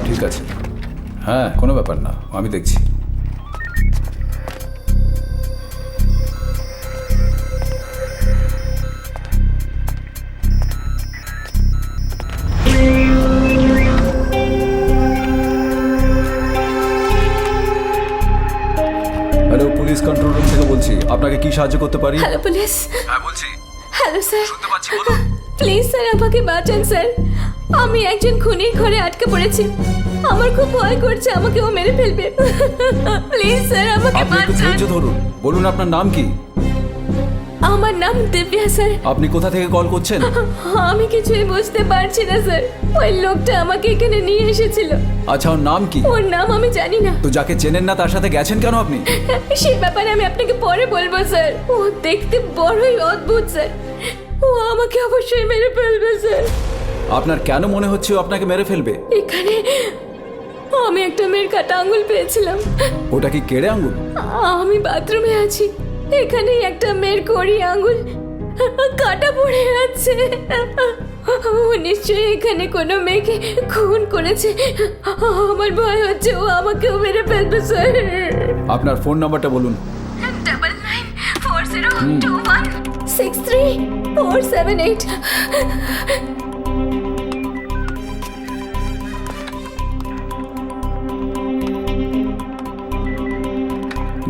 ঠিক আছে, হ্যাঁ কোনো ব্যাপার না, আমি দেখছি। হ্যালো, পুলিশ কন্ট্রোল রুম থেকে বলছি, আপনাকে কি সাহায্য করতে পারি? Hello police. হ্যাঁ বলছি, হ্যালো স্যার। শুনতে পাচ্ছি, বলুন। প্লিজ স্যার আমাকে বাঁচান স্যার, আমি একজন খুনির ঘরে আটকে পড়েছি, আমার খুব ভয় করছে আমাকে ও মেরে ফেলবে। প্লিজ স্যার আমাকে আপনি একটু বাঁচান। ধৈর্য ধরুন, বলুন আপনার নাম কি? আমার নাম দিব্যা স্যার। আপনি কোথা থেকে কল করছেন? আমি কিছুই বুঝতে পারছি না স্যার, ওই লোকটা আমাকে এখানে নিয়ে এসেছিল। আচ্ছা, ওর নাম কি? ওর নাম আমি জানি না। তো যাকে চেনেন না তার সাথে গেছেন কেন আপনি? সেই ব্যাপারে আমি আপনাকে পরে বলবো স্যার, ও দেখতে বড়ই অদ্ভুত স্যার, ও আমাকে অবশ্যই মেরে ফেলবে স্যার। আপনার কেন মনে হচ্ছে ও আপনাকে মেরে ফেলবে? এখানে আমি একটা মেয়ের কাটা আঙুল পেয়েছিলাম, ওটা কি কেড়ে আঙুল? আমি বাথরুমে আছি, এখানেই একটা মেয়ের কড়ি আঙুল কাটা পড়ে আছে। ও নিশ্চয়ই এখানে কোনো মেয়েকে খুন করেছে, আমার ভয় হচ্ছে ও আমাকেও মেরে ফেলবে স্যার। আপনার ফোন নাম্বারটা বলুন। 9940216347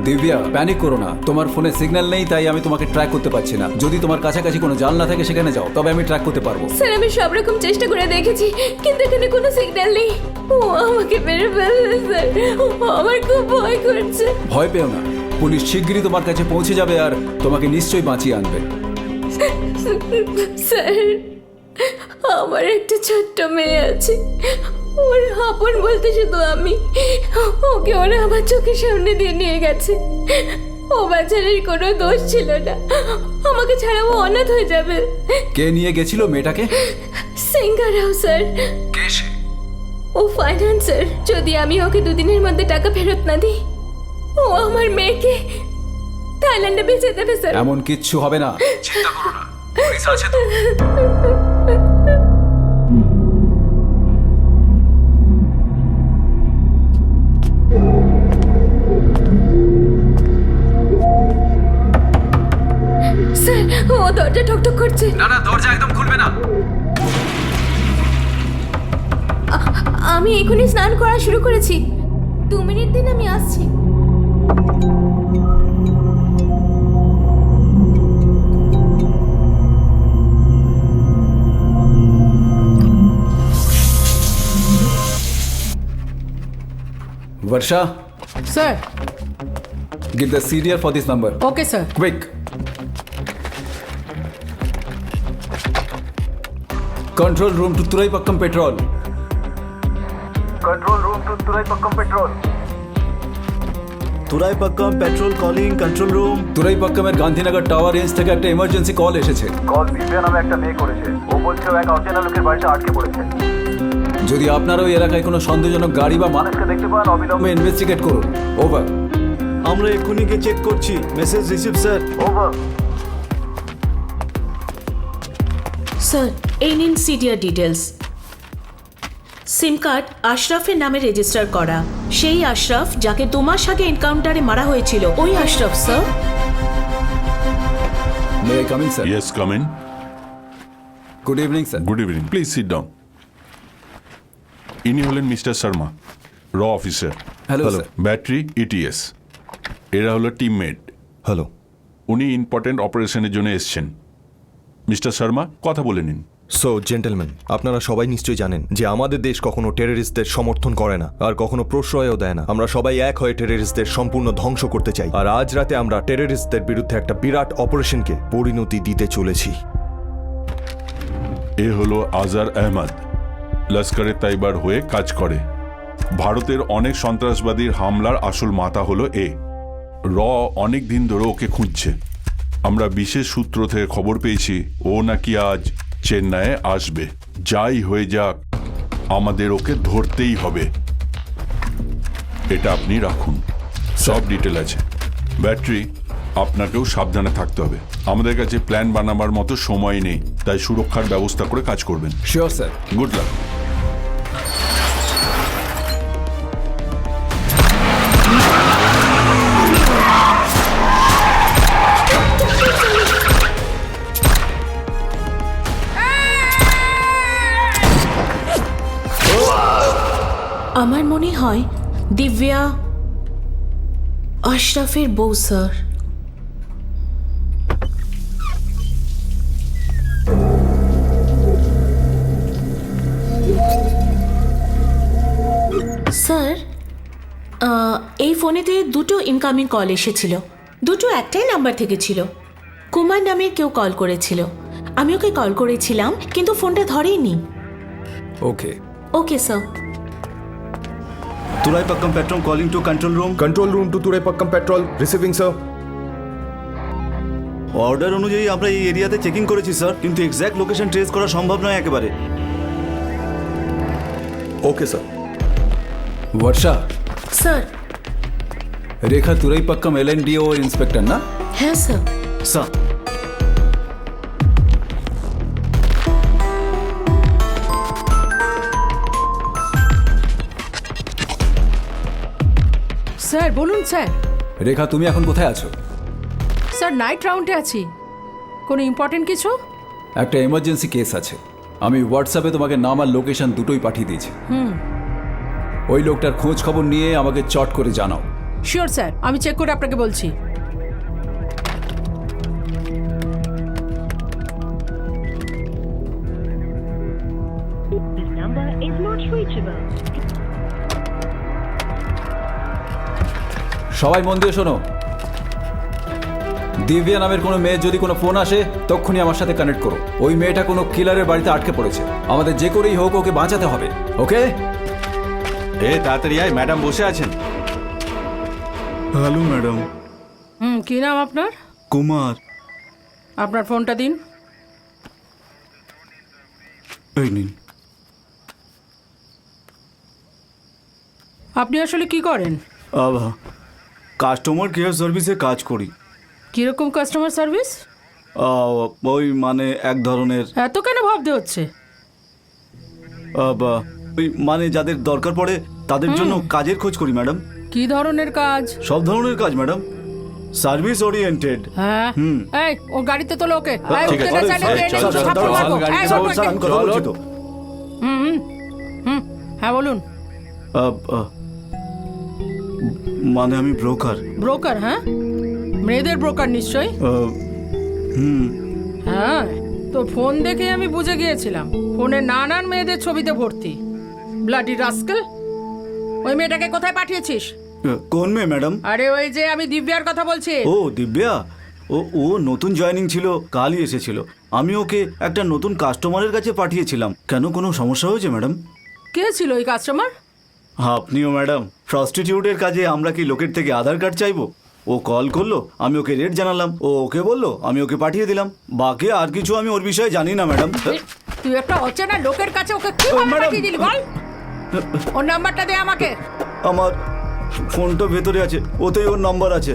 দিব্যা, প্যানিক করো না, তোমার ফোনে সিগন্যাল নেই তাই আমি তোমাকে ট্র্যাক করতে পারছি না। যদি তোমার কাছাকাছি কোনো জাল না থাকে সেখানে যাও, তবে আমি ট্র্যাক করতে পারবো। স্যার আমি সব রকম চেষ্টা করে দেখেছি কিন্তু এখানে কোনো সিগন্যাল নেই, ও আমাকে মেরে ফেলবে স্যার, আমার খুব ভয় করছে। ভয় পেও না, পুলিশ শিগগিরই তোমার কাছে পৌঁছে যাবে আর তোমাকে নিশ্চয়ই বাঁচিয়ে আনবে। স্যার আমার একটা ছোট্ট মেয়ে আছে, ওর আপন বলতে শুধু আমি, ওকে ওরা আমার চোখের সামনে দিয়ে নিয়ে গেছে, ও বাচ্চাদের কোনো দোষ ছিল না, আমাকে ছাড়া ও অনাথ হয়ে যাবে। কে নিয়ে গেছিল মেয়েটাকে? সিঙ্গারাও স্যার। কে সে? ও ফাইন্যান্সার, যদি আমি ওকে দুদিনের মধ্যে টাকা ফেরত না দিই ও আমার মেয়েকে থাইল্যান্ডে বেঁচে দেবে স্যার। এমন কিচ্ছু হবে না, চিন্তা করো না, পুলিশ আছে তো। স্যার ও দরজা ঠকঠক করছে। না না, দরজা একদম খুলবে না। আমি এখনই স্নান করা শুরু করেছি, 2 মিনিট দিন আমি আসছি। Varsha, Sir. get the serial for this number. Okay, sir. Quick. Control room to Turaipakkam Petrol. Control room to Turaipakkam Petrol. Turaipakkam Petrol calling control room. তুরাইপাক্কামের গান্ধীনগর টাওয়ার রেঞ্জ থেকে একটা এমার্জেন্সি কল এসেছে। Call Divya নামে একটা মেয়ে করেছে, ও বলছে ও এক অচেনা লোকের বাড়িতে আটকে পড়েছে। যদি আপনারা ওই এলাকায় কোনো সন্দেহজনক গাড়ি বা মানুষকে দেখতে পান অবিলম্বে ইনভেস্টিগেট করুন। ওভার। আমরা এক্ষুনি গিয়ে চেক করছি। Message receive sir. Over. Sir এই নিন সিডিআর ডিটেলস। সিম কার্ড আশরাফের নামে রেজিস্টার করা, সেই আশরাফ যাকে 2 মাস আগে এনকাউন্টারে মারা হয়েছিল, ওই Ashraf sir. May I come in sir? Yes, come in. Good evening sir. Good evening. Please sit down. ইনি হলেন মিস্টার শর্মা, র officer. Hello sir. Battery ETS. এরা হলো টিমমেট। হ্যালো। উনি ইম্পর্টেন্ট অপারেশনের জন্য এসছেন। মিস্টার শর্মা, কথা বলে নিন। সো জেন্টলম্যান, আপনারা সবাই নিশ্চয়ই জানেন যে আমাদের দেশ কখনো টেররিস্টদের সমর্থন করে না আর কখনো প্রশ্রয়ও দেয় না। আমরা সবাই এক হয়ে টেররিস্টদের সম্পূর্ণ ধ্বংস করতে চাই, আর আজ রাতে আমরা টেররিস্টদের বিরুদ্ধে একটা বিরাট অপারেশনকে পরিণতি দিতে চলেছি। এ হলো আজার আহমদ, লস্করে তাইবার হয়ে কাজ করে। ভারতের অনেক সন্ত্রাসবাদীর হামলার আসল মাথা হলো এ। র অনেক দিন ধরে ওকে খুঁজছে। আমরা বিশেষ সূত্র থেকে খবর পেয়েছি ও নাকি আজ চেন্নাইয়ে আসবে। যাই হয়ে যাক, আমাদের ওকে ধরতেই হবে। এটা আপনি রাখুন, সব ডিটেল আছে। ব্যাটারি, আপনাকেও সাবধানে থাকতে হবে। আমাদের কাছে প্ল্যান বানাবার মতো সময় নেই, তাই সুরক্ষার ব্যবস্থা করে কাজ করবেন। Sure sir. Good luck. আমার মনে হয় দিব্যা আশরাফের বউ স্যার। স্যার এই ফোনেতে দুটো ইনকামিং কল এসেছিল, দুটো একটাই নাম্বার থেকে ছিল। কুমার নামের কেউ কল করেছিল, আমি ওকে কল করেছিলাম কিন্তু ফোনটা ধরেইনি। Okay. Okay sir. Turaipakkam Petrol calling to control room. Control room to Turaipakkam petrol receiving sir. Order অনুযায়ী আমরা এই এরিয়াতে চেকিং করেছি স্যার, কিন্তু এক্স্যাক্ট লোকেশন ট্রেস করা সম্ভব নয় একেবারে। Okay sir. Varsha, sir. Rekha Turaipakkam LNDO inspector না? হ্যাঁ স্যার। স্যার স্যার বলুন স্যার। রেখা, তুমি এখন কোথায় আছো? স্যার নাইট রাউন্ডে আছি। কোনো ইম্পর্টেন্ট কিছু? একটা এমার্জেন্সি কেস আছে। আমি হোয়াটসঅ্যাপে তোমাকে নাম আর লোকেশন দুটোই পাঠিয়ে দিয়েছি। ওই লোকটার খোঁজ খবর নিয়ে আমাকে চট করে জানাও। শিওর স্যার, আমি চেক করে আপনাকে বলছি। This number is not reachable. সবাই মন দিয়ে শোনো, দিব্যা নামের কোনো মেয়ের যদি কোনো ফোন আসে তখনই আমার সাথে কানেক্ট করো। ওই মেয়েটা কোনো কিলারের বাড়িতে আটকে পড়েছে, আমাদের যে করেই হোক ওকে বাঁচাতে হবে। ওকে? তাড়াতাড়ি আয়, ম্যাডাম বসে আছেন। Hello madam. কি নাম আপনার? কুমার। আপনার ফোনটা দিন। এই নিন। আপনি আসলে কি করেন? কাস্টমার কেয়ার সার্ভিসে কাজ করি। কিরকম কাস্টমার সার্ভিস? ওই মানে এক ধরনের এত কেন ভাবতে হচ্ছে? ওই মানে যাদের দরকার পড়ে তাদের জন্য কাজের খোঁজ করি ম্যাডাম। কি ধরনের কাজ? সব ধরনের কাজ ম্যাডাম, সার্ভিস ওরিয়েন্টেড। হ্যাঁ। এই ও গাড়িতে তোলো ওকে। এই, ঠিক উঠতে আছে, দে, চাইলে এই, ট্রেনে চল, কিছু চল, থাপ্পড় চল, মারবো। গাড়ি এই, চালাও, ওঠ, স্যার, আমি কথা বলছি তো। হ্যাঁ বলুন। মানে আমি ব্রোকার। ব্রোকার? হ্যাঁ, মেয়েদের ব্রোকার নিশ্চয়ই। হ্যাঁ, তো ফোন দেখে আমি বুঝে গিয়েছিলাম ফোনে নানান মেয়েদের ছবিতে ভর্তি। ব্লাডি রাস্কেল, ওই মেয়েটাকে কোথায় পাঠিয়েছিস? কোন মেয়ে ম্যাডাম? আরে ওই যে আমি দিব্যার কথা বলছি। ও দিব্যা, ও নতুন জয়েনিং ছিল, কালই এসেছিল। আমি ওকে একটা নতুন কাস্টমারের কাছে পাঠিয়েছিলাম। কেন, কোনো সমস্যা হয়েছে ম্যাডাম? কে ছিল ওই কাস্টমার? আপনিও ম্যাডাম, প্রস্টিটিউটের কাজে আমরা কি লোকের থেকে আধার কার্ড চাইবো? ও কল করলো, আমি ওকে রেট জানালাম, ও ওকে বললো, আমি ওকে পাঠিয়ে দিলাম। বাকি আর কিছু আমি ওর বিষয়ে জানি না ম্যাডাম। তুই একটা অচেনা লোকের কাছে ওকে কি পাঠিয়ে দিলি বল? ওর নাম্বারটা দে আমাকে। আমার ফোনটা ভেতরে আছে, ওতেই ওর নাম্বার আছে।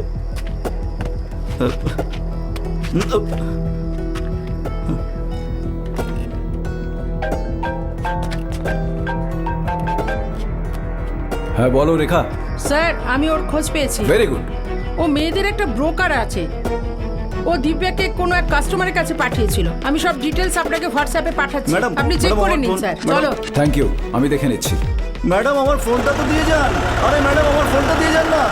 হ্যাঁ বলো রেখা। স্যার আমি ওর খোঁজ পেয়েছি। Very good. ও মেয়েদের একটা ব্রোকার আছে, ও দিব্যাকে কোনো এক কাস্টমারের কাছে পাঠিয়েছিল। আমি সব ডিটেলস আপনাকে হোয়াটসঅ্যাপে পাঠাচ্ছি, ম্যাডাম, আপনি চেক ম্যাডাম, করে আমার নিন ফোন- স্যার। ম্যাডাম। চলো। থ্যাংক ইউ, আমি দেখে নিচ্ছি। ম্যাডাম আমার ফোনটা তো দিয়ে যান। আরে ম্যাডাম আমার ফোনটা দিয়ে যান না।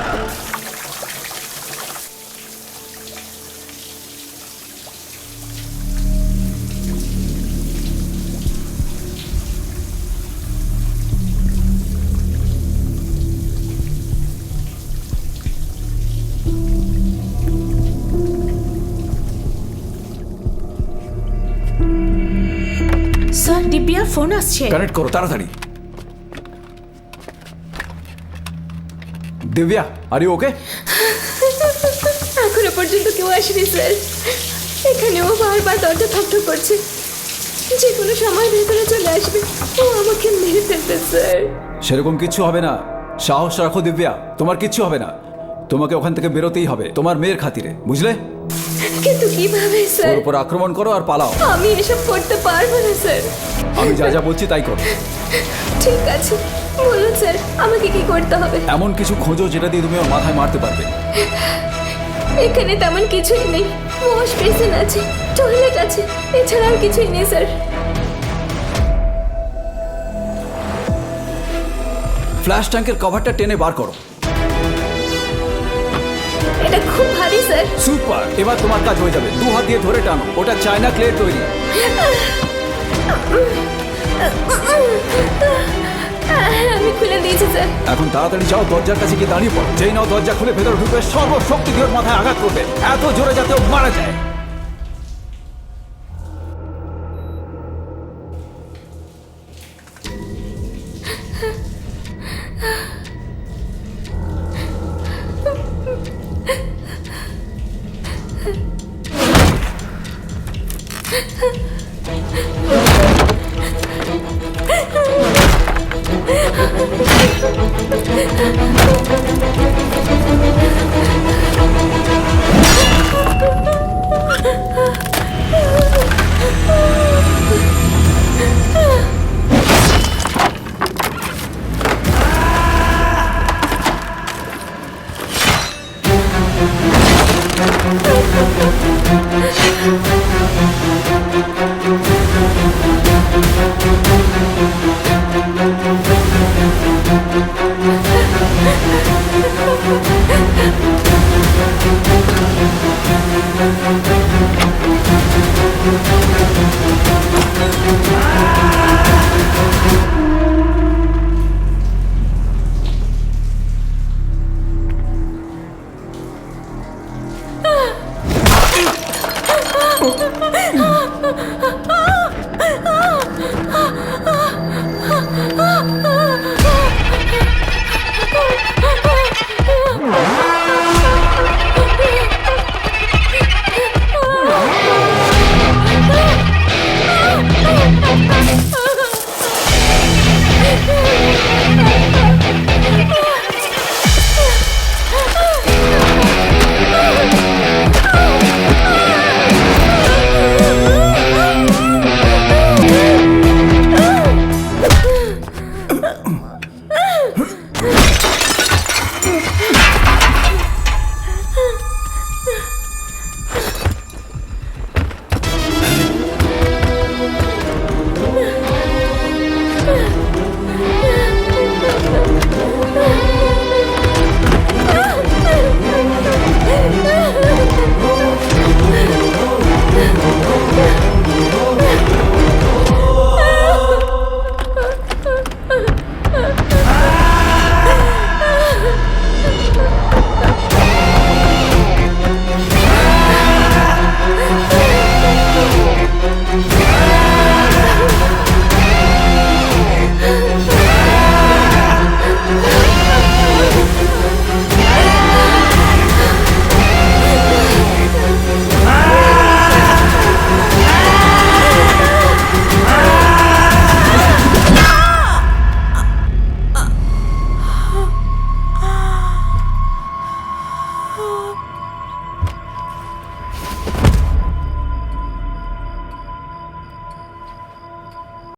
স্যার দিব্যার ফোন আসছে। কানেক্ট করো তাড়াতাড়ি। Divya, are you okay? এখনো পর্যন্ত কেউ আসেনি স্যার। এখানেও বারবার দরজা ঠকঠক করছে, যে কোনো সময় ভেতরে চলে আসবে। ও আমাকে মেরে ফেলবে স্যার। সেরকম কিচ্ছু হবে না, সাহস রাখো দিব্যা, তোমার কিচ্ছু হবে না। তোমাকে ওখান থেকে বেরোতেই হবে, তোমার মেয়ের খাতিরে, বুঝলে? কিন্তু কিভাবে স্যার? ওর উপর আক্রমণ করো আর পালাও। আমি এসব করতে পারবো না স্যার। আমি যা যা বলছি তাই করো। ঠিক আছে, বলুন স্যার আমাকে কি করতে হবে? এমন কিছু খোঁজো যেটা দিয়ে তুমি ওর মাথায় মারতে পারবে। এখানে তেমন কিছুই নেই। ওয়াশ বেসিন আছে, টয়লেট আছে, এছাড়া আর কিছুই নেই স্যার। ফ্ল্যাশ ট্যাঙ্কের কভারটা টেনে বার করো। এটা খুব ভারী স্যার। সুপার, এবার তোমার কাজ হয়ে যাবে। 2 হাত দিয়ে ধরে টানো, ওটা চায়না ক্লে তৈরি। আমি খুলে দিয়েছি স্যার। এখন তাড়াতাড়ি যাও, দরজার কাছে গিয়ে দাঁড়িয়ে পড়ো। যেই নাও দরজা খুলে ভেতরে ঢুকবে, সর্বশক্তি দিয়ে ওর মাথায় আঘাত করবে, এত জোরে যাতে ও মারা যায়।